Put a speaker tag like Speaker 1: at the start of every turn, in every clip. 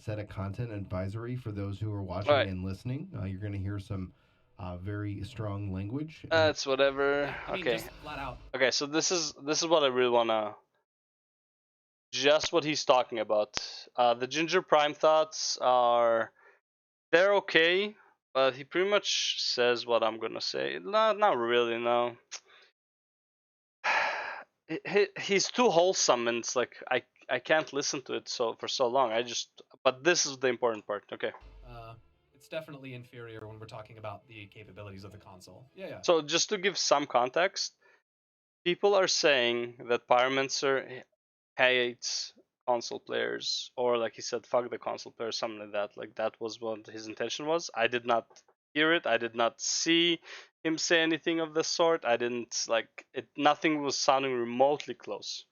Speaker 1: set a content advisory for those who are
Speaker 2: All
Speaker 1: watching
Speaker 2: right,
Speaker 1: and listening. You're going to hear some very strong language. And
Speaker 2: that's whatever.
Speaker 3: Yeah, I mean,
Speaker 2: Okay,
Speaker 3: just flat out.
Speaker 2: okay. So this is what I really wanna. Just what he's talking about. The Ginger Prime thoughts are they're okay, but he pretty much says what I'm gonna say. Not really. No. He's too wholesome, and it's like I can't listen to it for so long. But this is the important part. Okay.
Speaker 3: It's definitely inferior when we're talking about the capabilities of the console. Yeah, yeah.
Speaker 2: So just to give some context, people are saying that Pyromancer hates console players, or like he said, fuck the console players, something like that. Like that was what his intention was. I did not hear it. I did not see him say anything of the sort. I didn't like it. Nothing was sounding remotely close.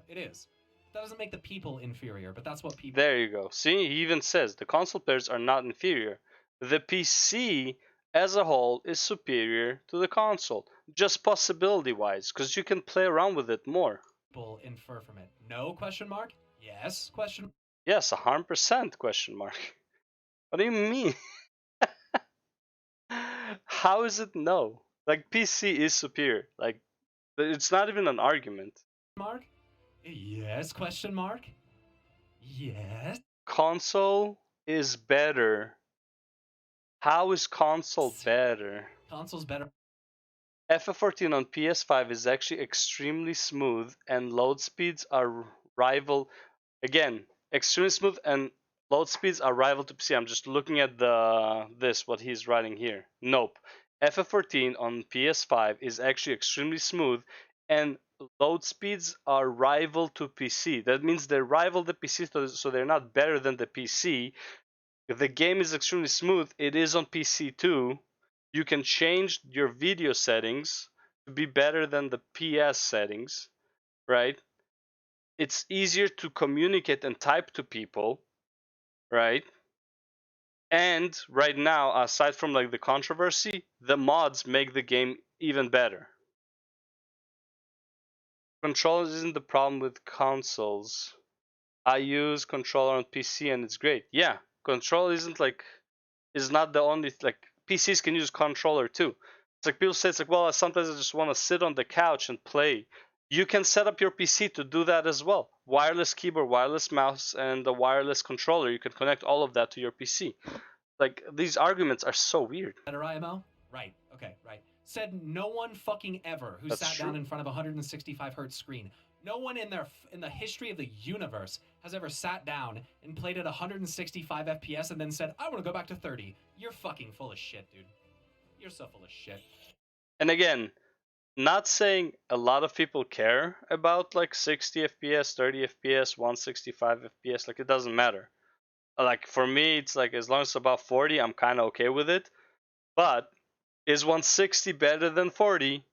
Speaker 3: It is. That doesn't make the people inferior, but that's what people.
Speaker 2: There you go. See, he even says the console players are not inferior. The PC as a whole is superior to the console, just possibility wise, because you can play around with it more.
Speaker 3: People infer from it. No question mark? Yes question.
Speaker 2: Yes, 100% question mark. What do you mean? How is it no? Like PC is superior. Like it's not even an argument.
Speaker 3: Mark? Yes question mark? Yes.
Speaker 2: Console is better. How is console better?
Speaker 3: Console's better.
Speaker 2: FF14 on PS5 is actually extremely smooth and load speeds are rival again, extremely smooth and load speeds are rival to PC. I'm just looking at what he's writing here. Nope. FF14 on PS5 is actually extremely smooth and load speeds are rival to PC. That means they rival the PC, so they're not better than the PC. If the game is extremely smooth, it is on PC too. You can change your video settings to be better than the PS settings, right? It's easier to communicate and type to people, right? And right now, aside from like the controversy, the mods make the game even better. Controllers isn't the problem with consoles. I use controller on PC and it's great. Yeah, controller is not the only like PCs can use controller too. It's like people say it's like, well, sometimes I just want to sit on the couch and play. You can set up your PC to do that as well. Wireless keyboard, wireless mouse, and a wireless controller. You can connect all of that to your PC. Like these arguments are so weird.
Speaker 3: Better IMO? Right. Okay, right. Said no one fucking ever who
Speaker 2: That's
Speaker 3: sat down
Speaker 2: true.
Speaker 3: in front of a 165 hertz screen. No one in the history of the universe has ever sat down and played at 165 FPS and then said, "I want to go back to 30." You're fucking full of shit, dude. You're so full of shit.
Speaker 2: And again, not saying a lot of people care about like 60 FPS, 30 FPS, 165 FPS. Like it doesn't matter. Like for me, it's like as long as it's about 40, I'm kind of okay with it. But is 160 better than 40?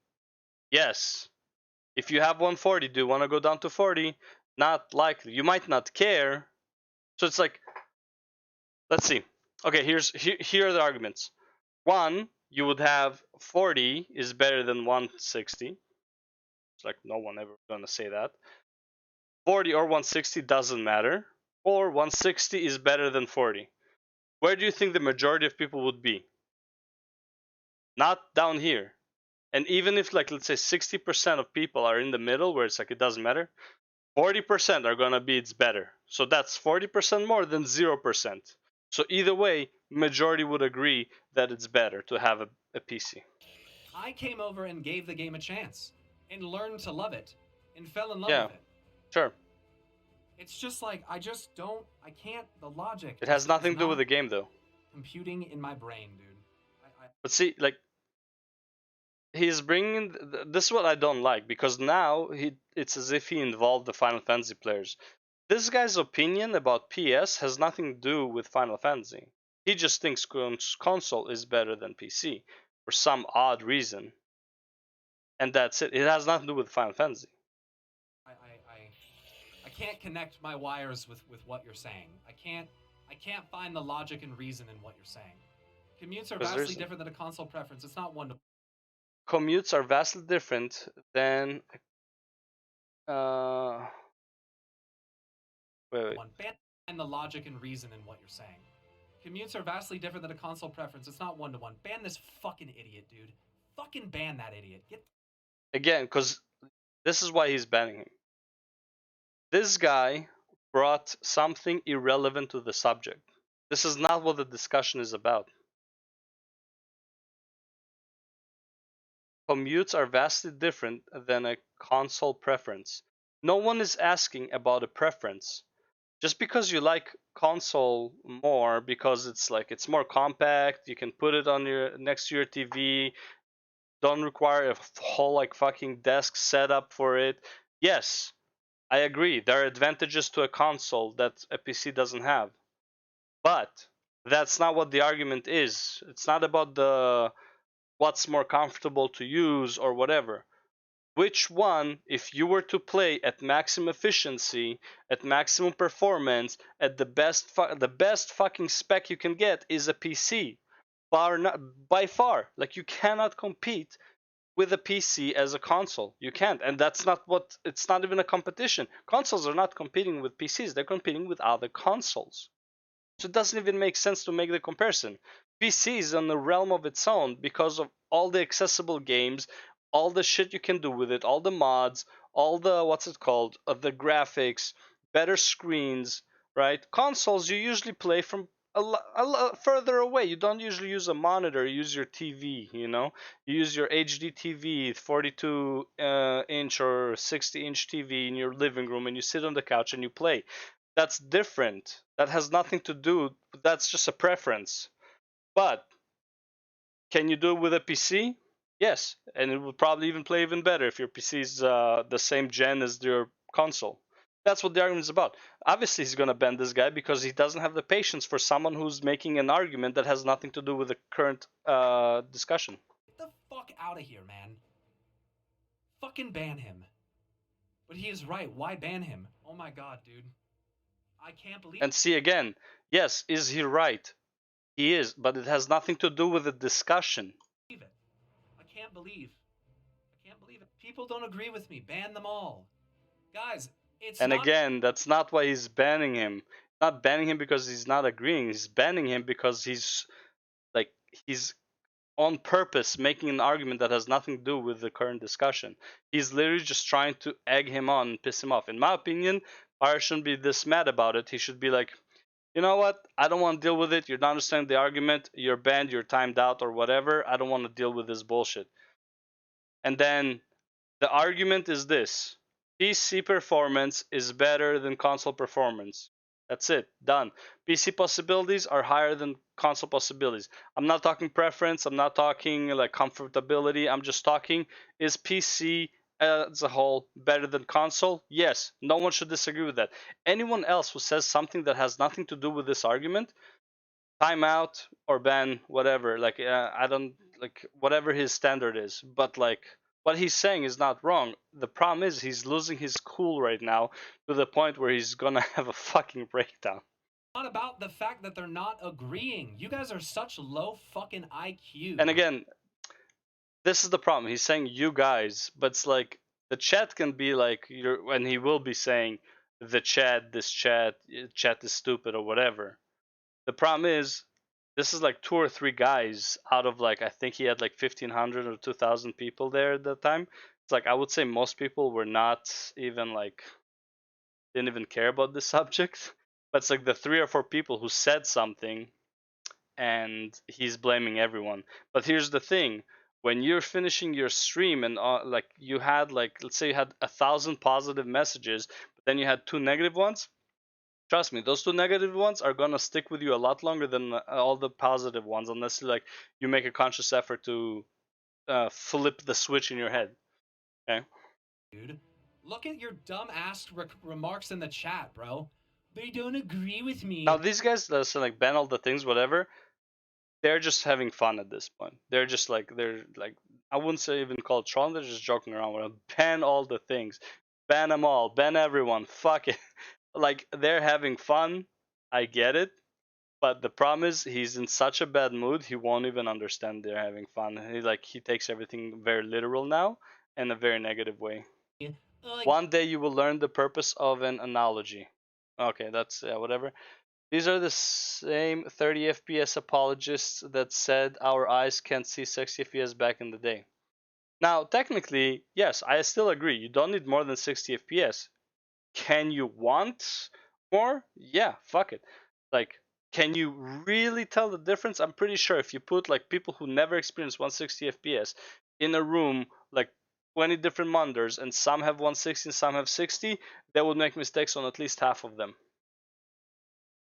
Speaker 2: Yes. If you have 140, do you want to go down to 40? Not likely. You might not care. So it's like, let's see. Okay, here are the arguments. One, you would have 40 is better than 160. It's like no one ever gonna say that. 40 or 160 doesn't matter. Or 160 is better than 40. Where do you think the majority of people would be? Not down here. And even if like let's say 60% of people are in the middle where it's like it doesn't matter, 40% are gonna be it's better. So that's 40% more than 0%. So either way, majority would agree that it's better to have a PC.
Speaker 3: I came over and gave the game a chance and learned to love it and fell in love
Speaker 2: Yeah,
Speaker 3: with it.
Speaker 2: sure.
Speaker 3: It's just like I can't. The logic.
Speaker 2: It has nothing to do with the
Speaker 3: not
Speaker 2: game though.
Speaker 3: computing in my brain, dude.
Speaker 2: But see, like he's bringing this is what I don't like because now it's as if he involved the Final Fantasy players. This guy's opinion about PS has nothing to do with Final Fantasy. He just thinks console is better than PC for some odd reason, and that's it. It has nothing to do with Final Fantasy.
Speaker 3: I can't connect my wires with what you're saying. I can't find the logic and reason in what you're saying. Commutes are vastly different than a console preference. It's not one to.
Speaker 2: Commutes are vastly different than. Wait.
Speaker 3: One. and the logic and reason in what you're saying. Commutes are vastly different than a console preference. It's not one-to-one. Ban this fucking idiot, dude. Fucking ban that idiot.
Speaker 2: Again, because this is why he's banning him. This guy brought something irrelevant to the subject. This is not what the discussion is about. Commutes are vastly different than a console preference. No one is asking about a preference. Just because you like console more because it's more compact, you can put it on your next to your TV, don't require a whole like fucking desk setup for it. Yes, I agree. There are advantages to a console that a PC doesn't have. But that's not what the argument is. It's not about the what's more comfortable to use or whatever. Which one, if you were to play at maximum efficiency, at maximum performance, at the best fucking spec you can get is a PC. By far, like you cannot compete with a PC as a console. You can't, and that's not what. It's not even a competition. Consoles are not competing with PCs. They're competing with other consoles. So it doesn't even make sense to make the comparison. PC is on the realm of its own because of all the accessible games, all the shit you can do with it, all the mods, all the the graphics, better screens, right? Consoles you usually play from a lot further away. You don't usually use a monitor, you use your TV, you know? You use your HD TV, 42 inch or 60-inch TV in your living room, and you sit on the couch and you play. That's different. That has nothing to do. That's just a preference. But can you do it with a PC? Yes, and it will probably even play even better if your PC is the same gen as your console. That's what the argument is about. Obviously, he's gonna ban this guy because he doesn't have the patience for someone who's making an argument that has nothing to do with the current discussion.
Speaker 3: Get the fuck out of here, man. Fucking ban him. But he is right. Why ban him? Oh my god, dude. I can't believe.
Speaker 2: And see again, yes, is he right? He is, but it has nothing to do with the discussion.
Speaker 3: I can't believe. I can't believe it. People don't agree with me. Ban them all. Guys, it's
Speaker 2: and
Speaker 3: not...
Speaker 2: again, that's not why he's banning him. Not banning him because he's not agreeing. He's banning him because he's on purpose making an argument that has nothing to do with the current discussion. He's literally just trying to egg him on and piss him off. In my opinion, Pyro shouldn't be this mad about it. He should be like, you know what? I don't want to deal with it. You're not understanding the argument. You're banned. You're timed out or whatever. I don't want to deal with this bullshit. And then the argument is this: PC performance is better than console performance. That's it. Done. PC possibilities are higher than console possibilities. I'm not talking preference. I'm not talking like comfortability. I'm just talking, is PC as a whole better than console? Yes. No one should disagree with that. Anyone else who says something that has nothing to do with this argument, time out or ban, whatever. Like I don't like whatever his standard is, but like what he's saying is not wrong. The problem is he's losing his cool right now to the point where he's gonna have a fucking breakdown.
Speaker 3: Not about the fact that they're not agreeing. You guys are such low fucking IQ.
Speaker 2: And again, this is the problem. He's saying you guys, but it's like the chat can be like and he will be saying the chat, this chat is stupid or whatever. The problem is this is like 2 or 3 guys out of like, I think he had like 1,500 or 2,000 people there at that time. It's like I would say most people were not even like, didn't even care about this subject. But it's like the 3 or 4 people who said something and he's blaming everyone. But here's the thing: when you're finishing your stream and like you had like, let's say you had 1,000 positive messages, but then you had 2 negative ones. Trust me, those 2 negative ones are gonna stick with you a lot longer than all the positive ones, unless you make a conscious effort to flip the switch in your head. Okay.
Speaker 3: Dude, look at your dumb ass remarks in the chat, bro. They don't agree with me.
Speaker 2: Now these guys that say like ban all the things, whatever, they're just having fun at this point. They're like I wouldn't say even call it trolling. They're just joking around with them. Ban all the things, ban them all, ban everyone. Fuck it. Like they're having fun. I get it. But the problem is he's in such a bad mood he won't even understand they're having fun. He takes everything very literal now in a very negative way. One day you will learn the purpose of an analogy. Okay, that's whatever. These are the same 30 FPS apologists that said our eyes can't see 60 FPS back in the day. Now, technically, yes, I still agree. You don't need more than 60 FPS. Can you want more? Yeah, fuck it. Like, can you really tell the difference? I'm pretty sure if you put like people who never experienced 160 FPS in a room, like 20 different monitors, and some have 160 and some have 60, they would make mistakes on at least half of them.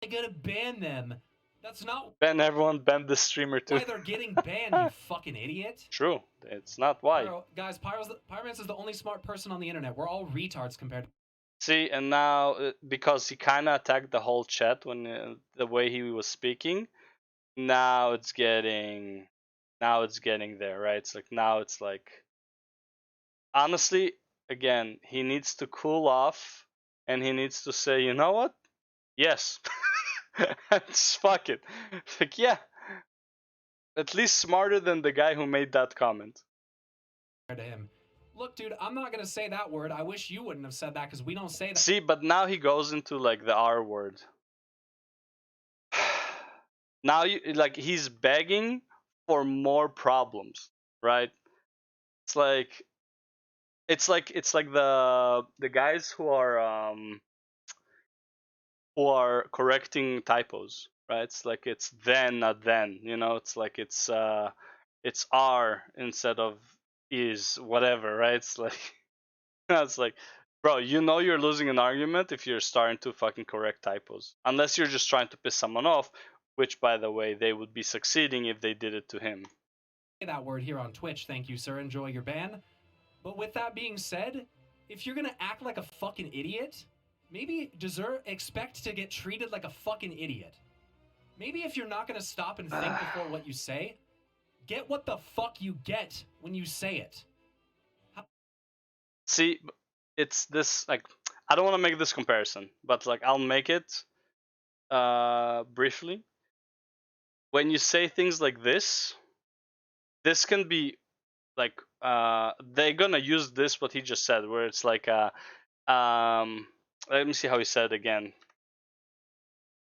Speaker 3: I gotta ban them. That's not
Speaker 2: Ban everyone, ban the streamer too.
Speaker 3: why they're getting banned, you fucking idiot.
Speaker 2: True, it's not why.
Speaker 3: Guys, Pyromancer is the only smart person on the internet. We're all retards compared to.
Speaker 2: See, and now because he kind of attacked the whole chat when the way he was speaking, now it's getting there, right? It's like honestly, again, he needs to cool off and he needs to say, you know what? Yes. Just fuck it. Like, yeah. At least smarter than the guy who made that comment.
Speaker 3: To him. Look, dude, I'm not gonna say that word. I wish you wouldn't have said that because we don't say that.
Speaker 2: See, but now he goes into like the R word. Now he's begging for more problems, right? It's like the guys who are correcting typos, right? It's like it's then not then, you know. It's like it's R instead of is whatever, right? It's like it's like, bro, you know you're losing an argument if you're starting to fucking correct typos, unless you're just trying to piss someone off, which by the way they would be succeeding if they did it to him.
Speaker 3: That word here on Twitch. Thank you, sir. Enjoy your ban. But with that being said, if you're gonna act like a fucking idiot, maybe expect to get treated like a fucking idiot. Maybe if you're not gonna stop and think before what you say, get what the fuck you get when you say it.
Speaker 2: See, it's this, like, I don't want to make this comparison, but like I'll make it briefly. When you say things like this can be like they're gonna use this what he just said, where it's like let me see how he said it again.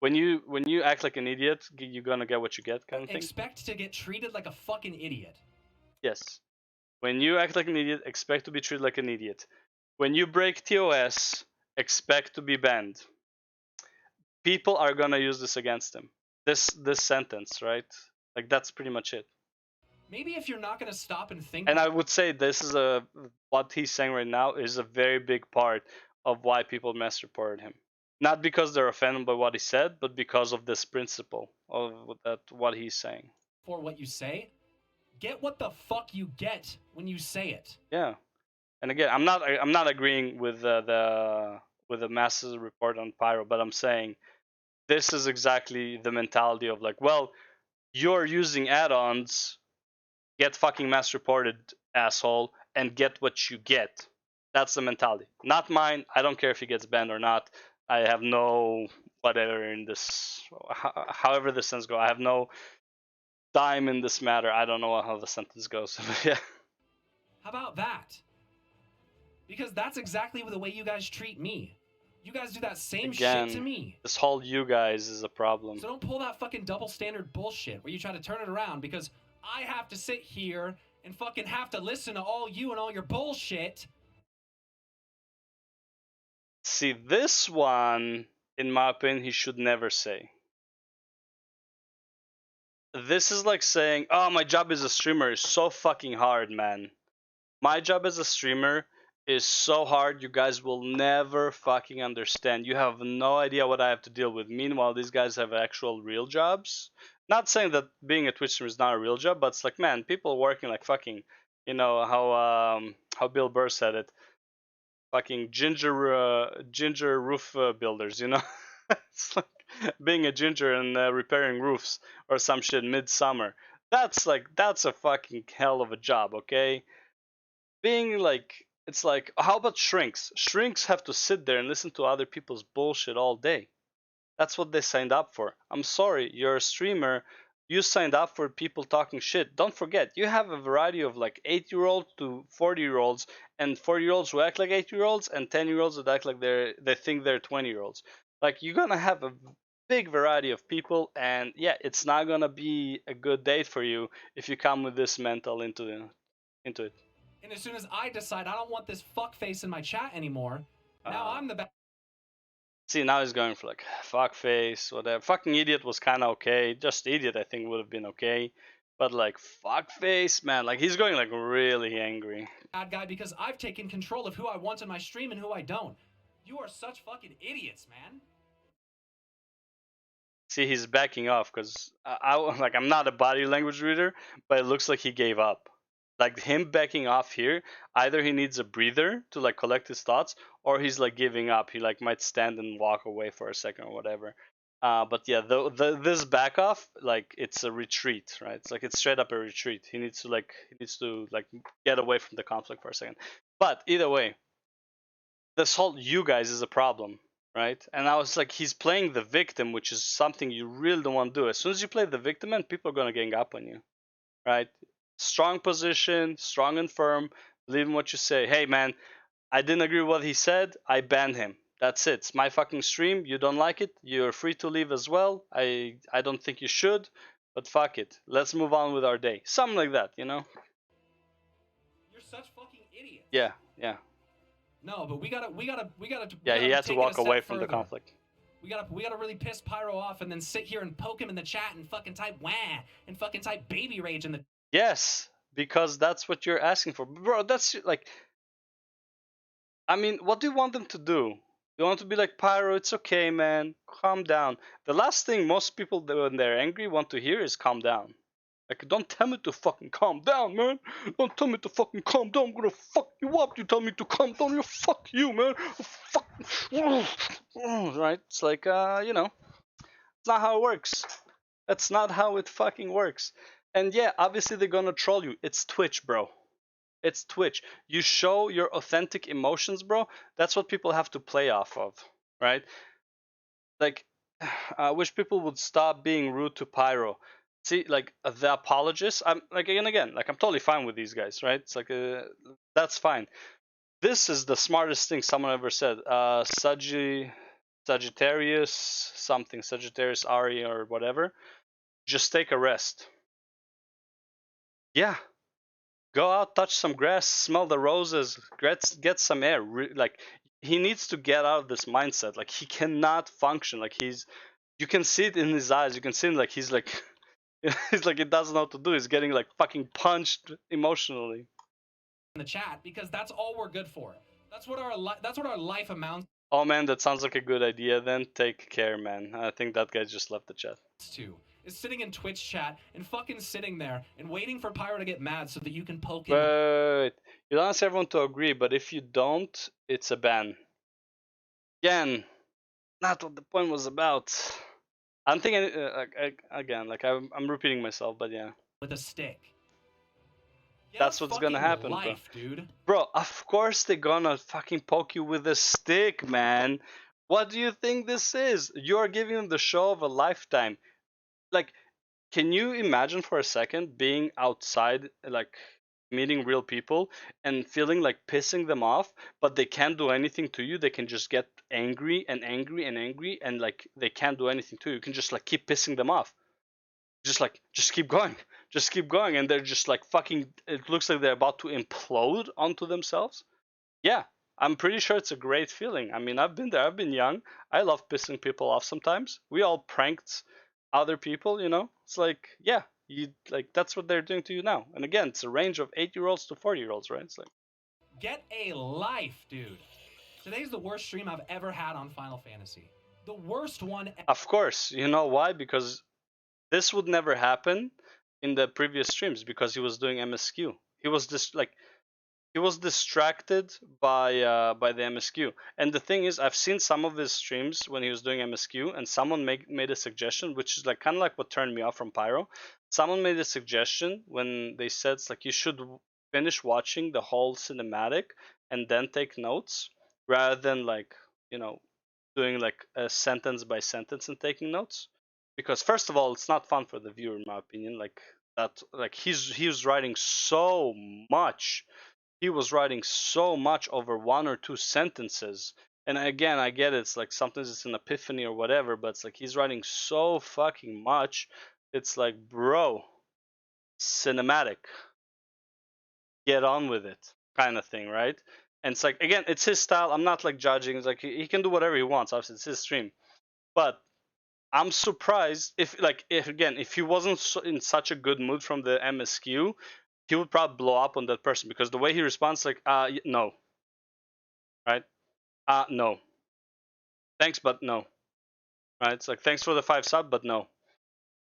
Speaker 2: When you act like an idiot, you're gonna get what you get, kind of thing.
Speaker 3: Expect to get treated like a fucking idiot.
Speaker 2: Yes. When you act like an idiot, expect to be treated like an idiot. When you break TOS, expect to be banned. People are gonna use this against him. This sentence, right? Like that's pretty much it.
Speaker 3: Maybe if you're not gonna stop and think.
Speaker 2: And I would say this is what he's saying right now is a very big part of why people mass reported him. Not because they're offended by what he said, but because of this principle of what he's saying.
Speaker 3: For what you say, get what the fuck you get when you say it.
Speaker 2: Yeah, and again, I'm not agreeing with the masses report on Pyro, but I'm saying this is exactly the mentality of like, well, you're using add-ons, get fucking mass reported, asshole, and get what you get. That's the mentality. Not mine. I don't care if he gets banned or not. I have no whatever in this, however the sentence go. I have no dime in this matter. I don't know how the sentence goes. Yeah.
Speaker 3: How about that? Because that's exactly the way you guys treat me. You guys do that same shit to me.
Speaker 2: This whole you guys is a problem.
Speaker 3: So don't pull that fucking double standard bullshit where you try to turn it around because I have to sit here and fucking have to listen to all you and all your bullshit.
Speaker 2: See, this one, in my opinion, he should never say. This is like saying, oh, my job as a streamer is so fucking hard, man. My job as a streamer is so hard, you guys will never fucking understand. You have no idea what I have to deal with. Meanwhile, these guys have actual real jobs. Not saying that being a Twitch streamer is not a real job, but it's like, man, people working like fucking, you know, how Bill Burr said it. Fucking ginger roof builders, you know? It's like being a ginger and repairing roofs or some shit midsummer. That's a fucking hell of a job, okay? Being like, it's like, how about shrinks? Shrinks have to sit there and listen to other people's bullshit all day. That's what they signed up for. I'm sorry, you're a streamer. You signed up for people talking shit. Don't forget, you have a variety of like 8-year-olds to 40-year-olds, and 40-year-olds who act like 8-year-olds, and 10-year-olds that act like they think they're 20-year-olds. Like you're gonna have a big variety of people, and yeah, it's not gonna be a good date for you if you come with this mental into it.
Speaker 3: And as soon as I decide I don't want this fuckface in my chat anymore, now I'm the bad.
Speaker 2: See, now he's going for like fuck face, whatever. Fucking idiot was kind of okay. Just idiot, I think, would have been okay. But like fuck face, man, like he's going like really angry.
Speaker 3: Bad guy because I've taken control of who I want in my stream and who I don't. You are such fucking idiots, man.
Speaker 2: See, he's backing off because like I'm not a body language reader, but it looks like he gave up. Like him backing off here, either he needs a breather to like collect his thoughts, or he's like giving up. He like might stand and walk away for a second or whatever. But yeah, this back off, like it's a retreat, right? It's like it's straight up a retreat. He needs to get away from the conflict for a second. But either way, this whole you guys is a problem, right? And I was like, he's playing the victim, which is something you really don't want to do. As soon as you play the victim, man, people are gonna gang up on you, right? Strong position, strong and firm, believe in what you say. Hey man, I didn't agree with what he said, I banned him. That's it. It's my fucking stream. You don't like it, you're free to leave as well. I don't think you should, but fuck it. Let's move on with our day. Something like that, you know?
Speaker 3: You're such fucking idiots.
Speaker 2: Yeah.
Speaker 3: No, but we gotta.
Speaker 2: Yeah, he had to
Speaker 3: take it a
Speaker 2: walk
Speaker 3: step
Speaker 2: away from the
Speaker 3: further.
Speaker 2: conflict.
Speaker 3: We gotta really piss Pyro off and then sit here and poke him in the chat and fucking type wah and fucking type baby rage in the.
Speaker 2: Yes, because that's what you're asking for. Bro, that's like, I mean, what do you want them to do? You want to be like, Pyro, it's okay, man, calm down. The last thing most people do when they're angry want to hear is calm down. Like, don't tell me to fucking calm down, man. Don't tell me to fucking calm down. I'm gonna fuck you up. You tell me to calm down. You fuck you, man. Fuck. Right? It's like, you know, it's not how it works. That's not how it fucking works. And yeah, obviously they're gonna troll you. It's Twitch, bro. It's Twitch. You show your authentic emotions, bro. That's what people have to play off of, right? Like, I wish people would stop being rude to Pyro. See, like the apologists, I'm like again, like I'm totally fine with these guys, right? It's like that's fine. This is the smartest thing someone ever said. Sagittarius something, Sagittarius Ari or whatever. Just take a rest. Yeah, go out, touch some grass, smell the roses, get some air. Like he needs to get out of this mindset. Like he cannot function. Like you can see it in his eyes. You can see him like he's like he's like he doesn't know what to do. He's getting like fucking punched emotionally.
Speaker 3: In the chat because that's all we're good for. That's what our life amounts
Speaker 2: Oh man, that sounds like a good idea. Then take care, man. I think that guy just left the chat.
Speaker 3: to. Is sitting in Twitch chat and fucking sitting there and waiting for Pyro to get mad so that you can poke him.
Speaker 2: But you don't ask everyone to agree, but if you don't, it's a ban. Again, not what the point was about. I'm thinking again, like I'm repeating myself, but yeah.
Speaker 3: With a stick. Get
Speaker 2: That's
Speaker 3: a
Speaker 2: what's gonna
Speaker 3: fucking
Speaker 2: happen,
Speaker 3: life, dude.
Speaker 2: Bro, of course they're gonna fucking poke you with a stick, man. What do you think this is? You're giving them the show of a lifetime. Like, can you imagine for a second being outside, like meeting real people and feeling like pissing them off, but they can't do anything to you? They can just get angry and angry and angry, and like they can't do anything to you. You can just like keep pissing them off. Just keep going. Just keep going, and they're just like fucking. It looks like they're about to implode onto themselves. Yeah, I'm pretty sure it's a great feeling. I mean, I've been there. I've been young. I love pissing people off sometimes. We all pranked other people, you know. It's like, yeah, you like that's what they're doing to you now. And again, it's a range of 8-year-olds to 40-year-olds, right? It's like,
Speaker 3: get a life, dude. Today's the worst stream I've ever had on Final Fantasy. The worst one.
Speaker 2: Of course, you know why? Because this would never happen in the previous streams because he was doing MSQ. He was just like he was distracted by the MSQ. And the thing is, I've seen some of his streams when he was doing MSQ, and someone made a suggestion, which is like kind of like what turned me off from Pyro. Someone made a suggestion when they said it's like you should finish watching the whole cinematic and then take notes rather than like, you know, doing like a sentence by sentence and taking notes. Because first of all, it's not fun for the viewer, in my opinion. Like that, like he was writing so much. He was writing so much over 1 or 2 sentences, And again, I get it. It's like sometimes it's an epiphany or whatever, but it's like he's writing so fucking much. It's like, bro, cinematic. Get on with it, kind of thing, right? And it's like, again, it's his style. I'm not like judging. It's like he can do whatever he wants. Obviously, it's his stream. But I'm surprised if he wasn't in such a good mood from the MSQ, he would probably blow up on that person, because the way he responds, like, no, right? No. Thanks, but no. Right? It's like, thanks for the 5 sub, but no.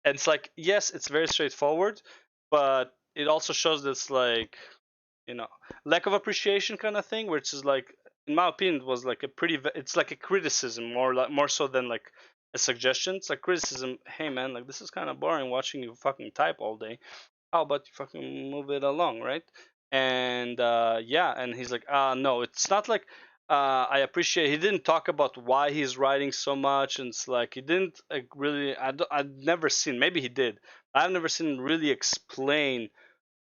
Speaker 2: And it's like, yes, it's very straightforward, but it also shows this, like, lack of appreciation kind of thing, which is like, in my opinion, it was like it's like a criticism, more so than like a suggestion. It's like criticism. Hey man, like, this is kind of boring watching you fucking type all day. How about you fucking move it along, right? And yeah, and he's like, no, it's not like, I appreciate, he didn't talk about why he's writing so much, and it's like he didn't really, I've never seen, maybe he did, I've never seen him really explain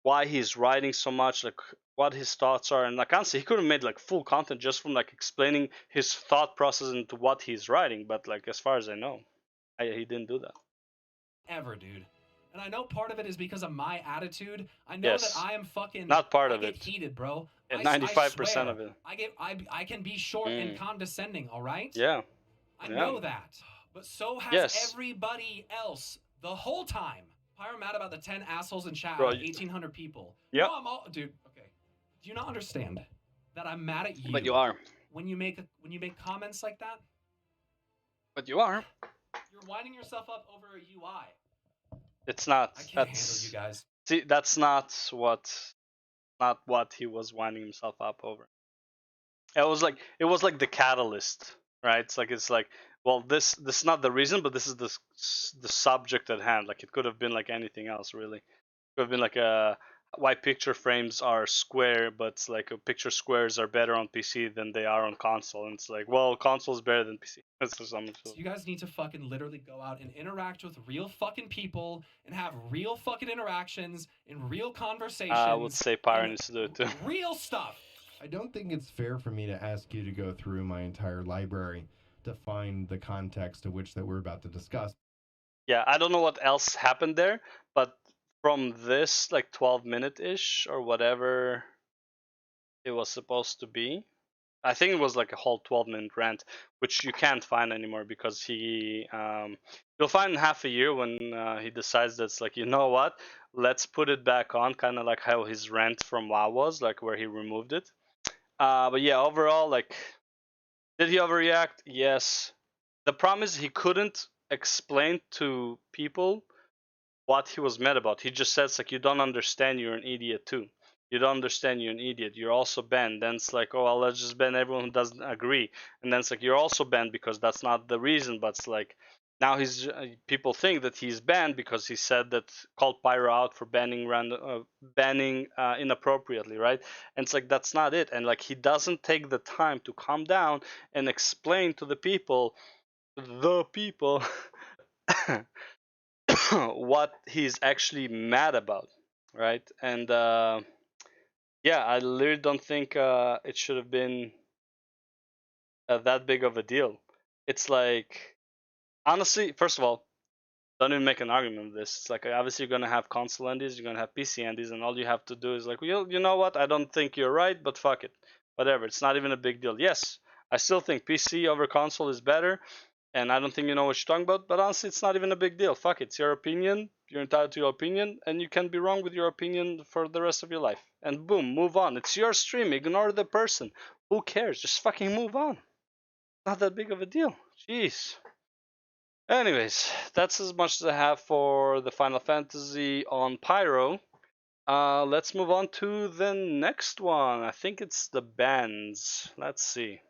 Speaker 2: why he's writing so much, like what his thoughts are. And like, honestly, he could have made like full content just from like explaining his thought process into what he's writing, but like, as far as I know, he didn't do that
Speaker 3: ever, dude. And I know part of it is because of my attitude. I know that
Speaker 2: Yes.
Speaker 3: I am fucking.
Speaker 2: Not part
Speaker 3: I
Speaker 2: of
Speaker 3: get
Speaker 2: it.
Speaker 3: heated, bro.
Speaker 2: Yeah,
Speaker 3: I
Speaker 2: 95%
Speaker 3: swear,
Speaker 2: of it.
Speaker 3: I can be short and condescending. All right.
Speaker 2: Yeah.
Speaker 3: I know that, but so has
Speaker 2: Yes.
Speaker 3: everybody else the whole time. Pyro mad about the 10 assholes in chat
Speaker 2: Bro,
Speaker 3: out of 1,800 people.
Speaker 2: Yep.
Speaker 3: No, I'm all, dude. Okay. Do you not understand that I'm mad at you?
Speaker 2: But you are.
Speaker 3: When you make comments like that.
Speaker 2: But you are.
Speaker 3: You're winding yourself up over a UI.
Speaker 2: It's not.
Speaker 3: I can't handle you guys.
Speaker 2: See, that's not what he was winding himself up over. It was like the catalyst, right? It's like, well, this is not the reason, but this is the subject at hand. Like, it could have been like anything else, really. It could have been like why picture frames are square, but it's like picture squares are better on PC than they are on console. And it's like, well, console's better than PC. That's just something.
Speaker 3: So you guys need to fucking literally go out and interact with real fucking people and have real fucking interactions and real conversations.
Speaker 2: I would say Pyro needs to do it too.
Speaker 3: Real stuff.
Speaker 1: I don't think it's fair for me to ask you to go through my entire library to find the context to which that we're about to discuss.
Speaker 2: Yeah, I don't know what else happened there, but from this like 12-minute-ish or whatever it was supposed to be, I think it was like a whole 12-minute rant, which you can't find anymore, because you'll find in half a year when he decides that's like, you know what, let's put it back on, kind of like how his rant from WoW was, like where he removed it. But yeah, overall, like, did he overreact? Yes. The problem is he couldn't explain to people what he was mad about. He just says like, you don't understand, you're an idiot too. You don't understand, you're an idiot. You're also banned. Then it's like, oh, well, let's just ban everyone who doesn't agree. And then it's like, you're also banned because that's not the reason. But it's like, now people think that he's banned because he said that, called Pyro out for banning inappropriately, right? And it's like, that's not it. And like, he doesn't take the time to calm down and explain to the people what he's actually mad about, right? And yeah, I literally don't think it should have been that big of a deal. It's like, honestly, first of all, don't even make an argument of this. It's like, obviously you're gonna have console endies, you're gonna have PC endies, and all you have to do is like, well, you know what? I don't think you're right, but fuck it, whatever. It's not even a big deal. Yes, I still think PC over console is better, and I don't think you know what you're talking about, but honestly, it's not even a big deal. Fuck it, it's your opinion, you're entitled to your opinion, and you can be wrong with your opinion for the rest of your life. And boom, move on. It's your stream, ignore the person. Who cares? Just fucking move on. Not that big of a deal. Jeez. Anyways, that's as much as I have for the Final Fantasy on Pyro. Let's move on to the next one. I think it's the bans. Let's see.